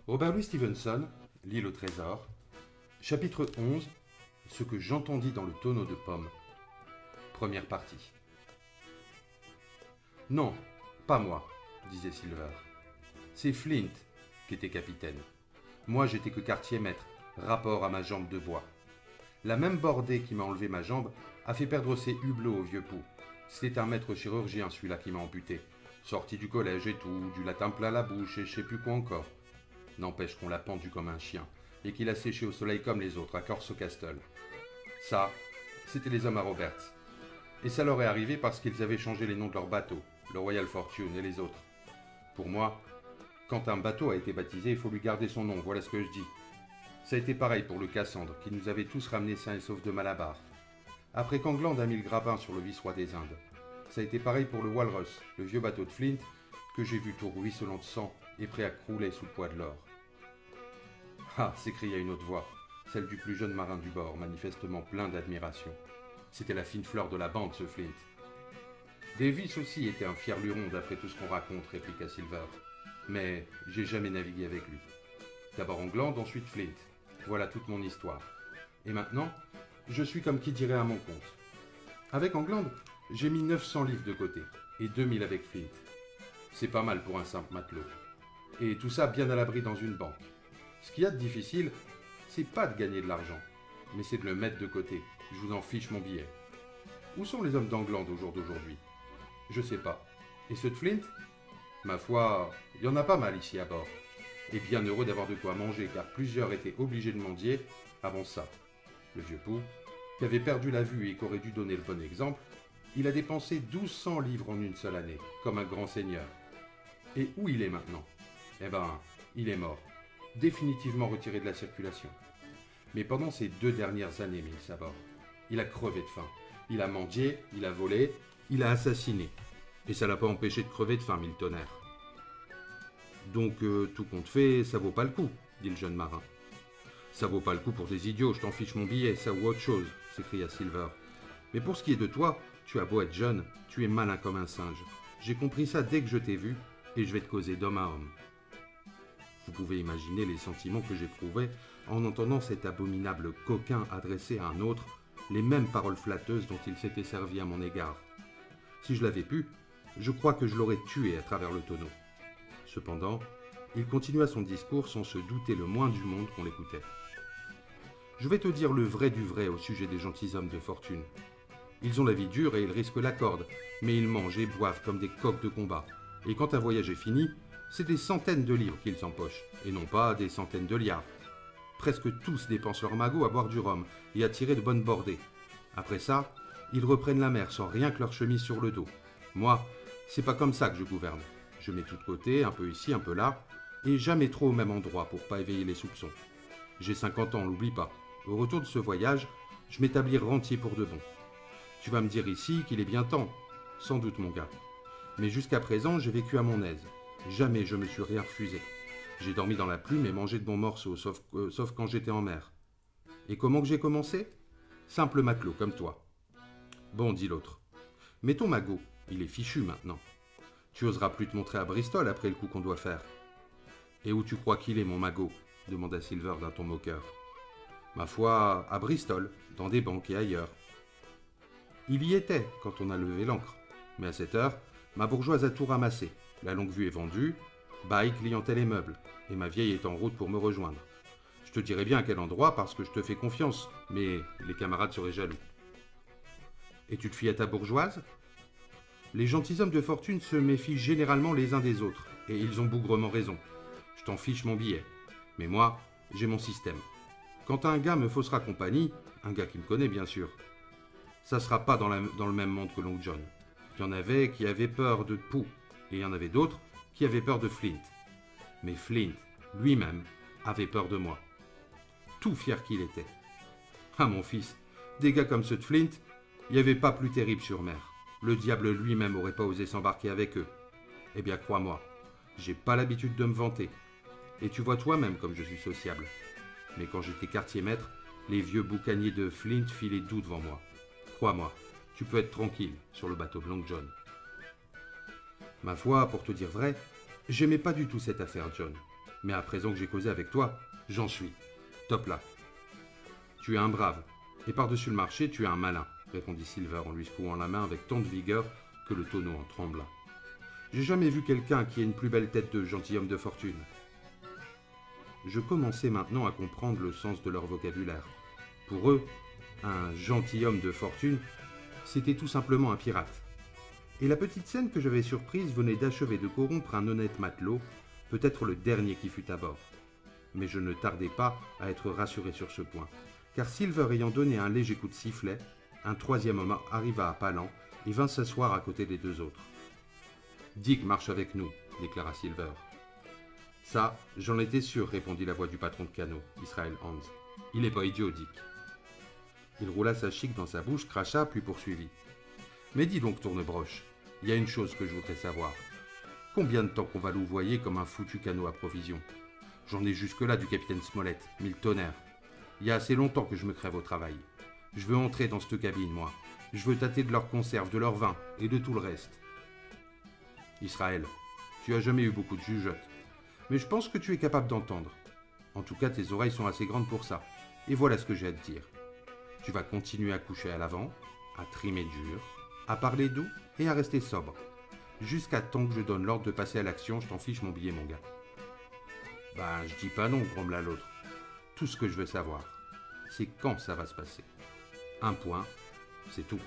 Robert Louis Stevenson, L'île au trésor, chapitre 11, Ce que j'entendis dans le tonneau de pommes. Première partie. Non, pas moi, disait Silver. C'est Flint qui était capitaine. Moi, j'étais que quartier-maître, rapport à ma jambe de bois. La même bordée qui m'a enlevé ma jambe a fait perdre ses hublots au vieux pou. C'était un maître chirurgien, celui-là, qui m'a amputé. Sorti du collège et tout, du latin plein la bouche et je sais plus quoi encore. N'empêche qu'on l'a pendu comme un chien et qu'il a séché au soleil comme les autres à Corso Castle. Ça, c'était les hommes à Roberts. Et ça leur est arrivé parce qu'ils avaient changé les noms de leurs bateaux, le Royal Fortune et les autres. Pour moi, quand un bateau a été baptisé, il faut lui garder son nom, voilà ce que je dis. Ça a été pareil pour le Cassandre, qui nous avait tous ramenés sains et saufs de Malabar. Après qu'Angland a mis le grappin sur le vice-roi des Indes. Ça a été pareil pour le Walrus, le vieux bateau de Flint, que j'ai vu tout ruisselant de sang et prêt à crouler sous le poids de l'or. Ah, s'écria une autre voix, celle du plus jeune marin du bord, manifestement plein d'admiration. C'était la fine fleur de la bande, ce Flint. Davis aussi était un fier luron, d'après tout ce qu'on raconte, répliqua Silver. Mais j'ai jamais navigué avec lui. D'abord Angland, ensuite Flint. Voilà toute mon histoire. Et maintenant, je suis comme qui dirait à mon compte. Avec Angland, j'ai mis 900 livres de côté, et 2000 avec Flint. C'est pas mal pour un simple matelot. Et tout ça bien à l'abri dans une banque. Ce qu'il y a de difficile, c'est pas de gagner de l'argent, mais c'est de le mettre de côté. Je vous en fiche mon billet. Où sont les hommes d'Angland au jour d'aujourd'hui? Je sais pas. Et ceux de Flint? Ma foi, il y en a pas mal ici à bord. Et bien heureux d'avoir de quoi manger, car plusieurs étaient obligés de mendier avant ça. Le vieux pou, qui avait perdu la vue et qui aurait dû donner le bon exemple, il a dépensé 1200 livres en une seule année, comme un grand seigneur. Et où il est maintenant? Eh ben, il est mort, définitivement retiré de la circulation. Mais pendant ces 2 dernières années, Mills à bord, il a crevé de faim. Il a mendié, il a volé, il a assassiné. Et ça l'a pas empêché de crever de faim, mille tonnerres. Donc, tout compte fait, ça vaut pas le coup, dit le jeune marin. Ça vaut pas le coup pour des idiots, je t'en fiche mon billet, ça ou autre chose, s'écria Silver. Mais pour ce qui est de toi, tu as beau être jeune, tu es malin comme un singe. J'ai compris ça dès que je t'ai vu, et je vais te causer d'homme à homme. Vous pouvez imaginer les sentiments que j'éprouvais en entendant cet abominable coquin adresser à un autre les mêmes paroles flatteuses dont il s'était servi à mon égard. Si je l'avais pu, je crois que je l'aurais tué à travers le tonneau. Cependant, il continua son discours sans se douter le moins du monde qu'on l'écoutait. Je vais te dire le vrai du vrai au sujet des gentilshommes de fortune. Ils ont la vie dure et ils risquent la corde, mais ils mangent et boivent comme des coqs de combat. Et quand un voyage est fini, c'est des centaines de livres qu'ils empochent, et non pas des centaines de liards. Presque tous dépensent leur magot à boire du rhum et à tirer de bonnes bordées. Après ça, ils reprennent la mer sans rien que leur chemise sur le dos. Moi, c'est pas comme ça que je gouverne. Je mets tout de côté, un peu ici, un peu là, et jamais trop au même endroit pour pas éveiller les soupçons. J'ai 50 ans, l'oublie pas. Au retour de ce voyage, je m'établis rentier pour de bon. Tu vas me dire ici qu'il est bien temps. Sans doute, mon gars. Mais jusqu'à présent, j'ai vécu à mon aise. Jamais je me suis rien refusé. J'ai dormi dans la plume et mangé de bons morceaux, sauf quand j'étais en mer. Et comment que j'ai commencé? Simple matelot, comme toi. Bon, dit l'autre. Mais ton magot, il est fichu maintenant. Tu oseras plus te montrer à Bristol après le coup qu'on doit faire. Et où tu crois qu'il est, mon magot? Demanda Silver d'un ton moqueur. Ma foi, à Bristol, dans des banques et ailleurs. Il y était quand on a levé l'ancre. Mais à cette heure, ma bourgeoise a tout ramassé. La longue vue est vendue, bail, clientèle et meubles. Et ma vieille est en route pour me rejoindre. Je te dirai bien à quel endroit parce que je te fais confiance, mais les camarades seraient jaloux. Et tu te fies à ta bourgeoise? Les gentilshommes de fortune se méfient généralement les uns des autres, et ils ont bougrement raison. Je t'en fiche mon billet. Mais moi, j'ai mon système. Quand un gars me faussera compagnie, un gars qui me connaît bien sûr, ça sera pas dans le même monde que Long John. Il y en avait qui avaient peur de Pou, et il y en avait d'autres qui avaient peur de Flint. Mais Flint, lui-même, avait peur de moi. Tout fier qu'il était. Ah mon fils, des gars comme ceux de Flint, il n'y avait pas plus terrible sur mer. Le diable lui-même aurait pas osé s'embarquer avec eux. Eh bien, crois-moi, j'ai pas l'habitude de me vanter. Et tu vois toi-même comme je suis sociable. Mais quand j'étais quartier-maître, les vieux boucaniers de Flint filaient doux devant moi. Crois-moi, tu peux être tranquille sur le bateau de Long John. Ma foi, pour te dire vrai, j'aimais pas du tout cette affaire, John. Mais à présent que j'ai causé avec toi, j'en suis. Top là. Tu es un brave, et par-dessus le marché, tu es un malin, répondit Silver en lui secouant la main avec tant de vigueur que le tonneau en trembla. J'ai jamais vu quelqu'un qui ait une plus belle tête de gentilhomme de fortune. Je commençais maintenant à comprendre le sens de leur vocabulaire. Pour eux, un gentilhomme de fortune, c'était tout simplement un pirate. Et la petite scène que j'avais surprise venait d'achever de corrompre un honnête matelot, peut-être le dernier qui fut à bord. Mais je ne tardais pas à être rassuré sur ce point, car Silver ayant donné un léger coup de sifflet, un troisième homme arriva à pas lents et vint s'asseoir à côté des deux autres. « Dick marche avec nous, » déclara Silver. « Ça, j'en étais sûr, » répondit la voix du patron de canot, Israël Hans. « Il est pas idiot, Dick. » Il roula sa chique dans sa bouche, cracha, puis poursuivit. « Mais dis donc, Tournebroche, il y a une chose que je voudrais savoir. Combien de temps qu'on va louvoyer comme un foutu canot à provisions? J'en ai jusque-là du capitaine Smollett, mille tonnerres. Il y a assez longtemps que je me crève au travail. Je veux entrer dans cette cabine, moi. Je veux tâter de leurs conserves, de leur vin et de tout le reste. Israël, tu as jamais eu beaucoup de jugeote, mais je pense que tu es capable d'entendre. En tout cas, tes oreilles sont assez grandes pour ça. Et voilà ce que j'ai à te dire. Tu vas continuer à coucher à l'avant, à trimer dur, à parler doux et à rester sobre. Jusqu'à temps que je donne l'ordre de passer à l'action, je t'en fiche mon billet, mon gars. Ben, je dis pas non, grommela l'autre. Tout ce que je veux savoir, c'est quand ça va se passer. Un point, c'est tout.